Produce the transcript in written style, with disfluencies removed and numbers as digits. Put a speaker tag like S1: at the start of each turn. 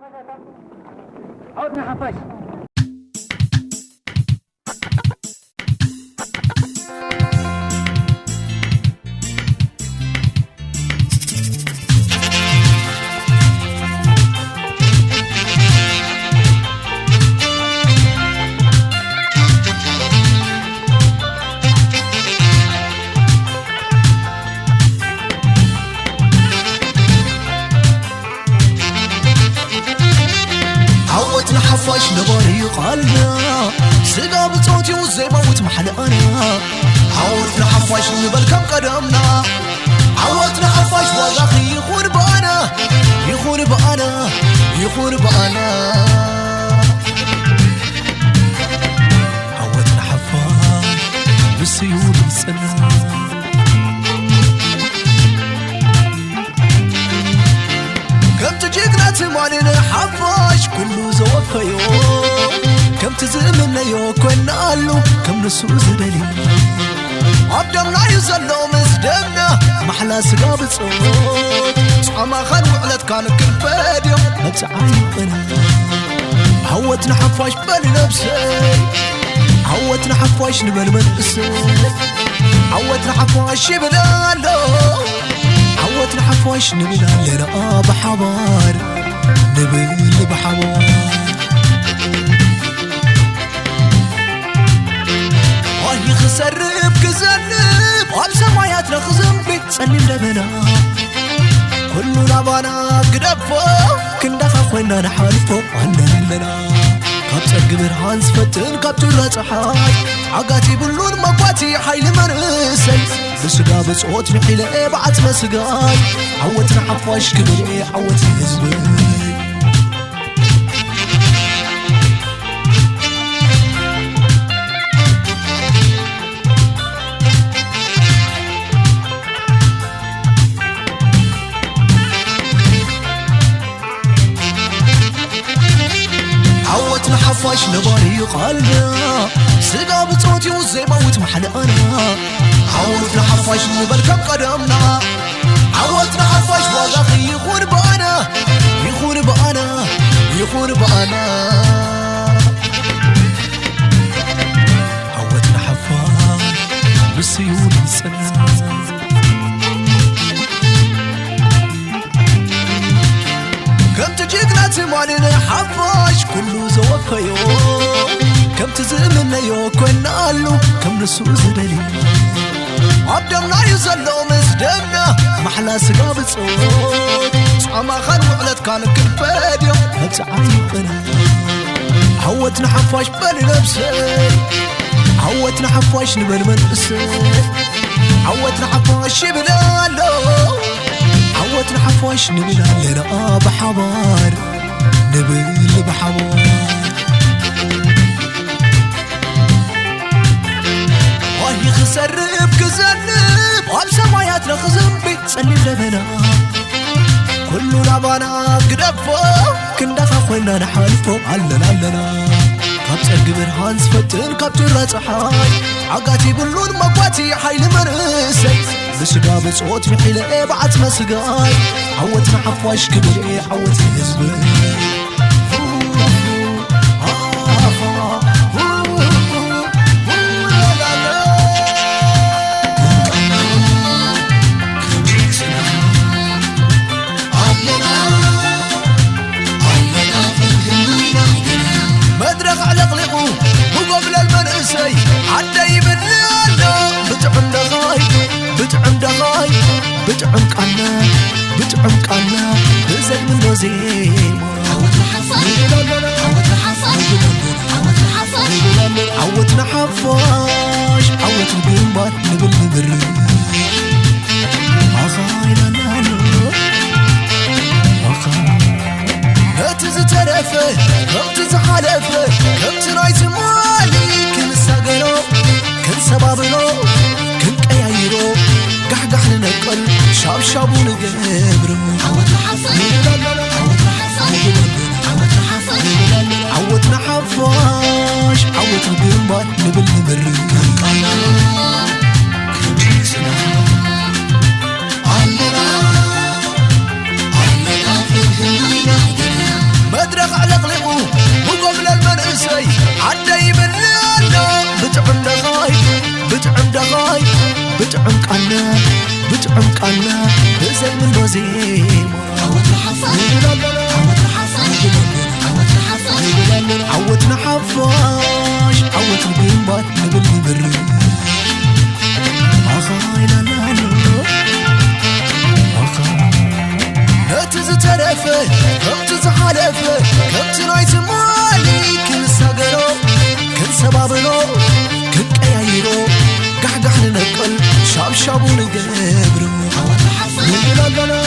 S1: عودنا حفاش.
S2: عودنا حفاش نباري قلبنا سقا بصوتي وزي موت محلقنا. عودنا حفاش نبل كم قدمنا. عودنا حفاش وغاخي يخون بقنا يخون بقنا يخون بقنا. عودنا حفاش بالسيول مسنا كم تجيقنا تمالنا حفاش كله زوفيو كم تزمنا يو كنا قالو كم نسو زبلي عبدنا يزلو مزدمنا محلا سقا بصوت صعما خان وعلت كان كل فاديو نبس عايقنا. عودنا حفاش بالنفسي عودنا حفاش نبل منقسي عودنا حفاش يبلالو عودنا حفاش نبل لنا بحبار نبل بحبار. واهي خسرب كزنب وبسماياتنا خزنبي سلم لبنا كلنا نبانا قدفو كندخا خوينا نحالفو وانا لنا كاب تقبر هانس فتن كاب ترصحاي عقاتي بلون مقواتي حيل مرسي بسقا بصوت محيلة بعت مسقاي. عودنا حفاش كبري عودنا هزبي عودنا حفاش نباري قلبنا سقا بصوتي وزي موت محلقنا. عودنا حفاش نبل كم قدمنا. عودنا حفاش وغاخي يخون بقنا يخون بقنا يخون بقنا. عودنا حفاش بالسيول مسنا كم تجيقنا تمالنا حفاش كله زوفيو كم تزمنا يو كنا قالو كم نسو زبلي عبدنا يزلو مزدمنا محلا سقا بصوت صعما خان وعلت كان كل فاديو نبس عايقنا. عودنا حفاش بالنفسي عودنا حفاش نبل منقسي عودنا حفاش يبلالو عودنا حفاش نبل لنا بحبار نبل بحبار. واهي خسرب كزنب وبسماياتنا خزنبي سلم لبنا كلنا بانا قدفو كندخا خوينا نحالفو علنا لنا كاب تقبر هانس فتن كاب ترصحاي عقاتي بلون مقواتي حيل مرسي بسقا بصوت محيلة بعت مسقاي. عودنا حفاش كبري عودنا هزبي مدرق على قلقو وقبل المنسي عدى يبلالو بتعم دغاي بتعم دغاي بتعم قنا بتعم قنا نزل منو زين. عودنا حفاش عودنا حفاش عودنا حفاش عودنا بيمبات نبل نبر أخاينا نانو أخاينا نتز ترفه كم تزحلفه كم ترايت مالي كن ساقلو كن سبابلو كن قيايرو قحقح ننقل شاب شابو نقبرو. عودنا حفاش عودنا حفاش عودنا حفاش عودنا بيمبات نبل نبر عدي بلنا بتعم دغاي بتعم دغاي بتعم قنا بتعم قنا زي من وزيم عوتنا حفاش عوتنا بيمبات نبني بري أخاي لا لا لا أخاي تزترفه كم تزحلفه كم تنايت مالي كل ساقرو كل سبابلو كل قيايرو قحقح ننقل شاب شابو نقبرو لا لا لا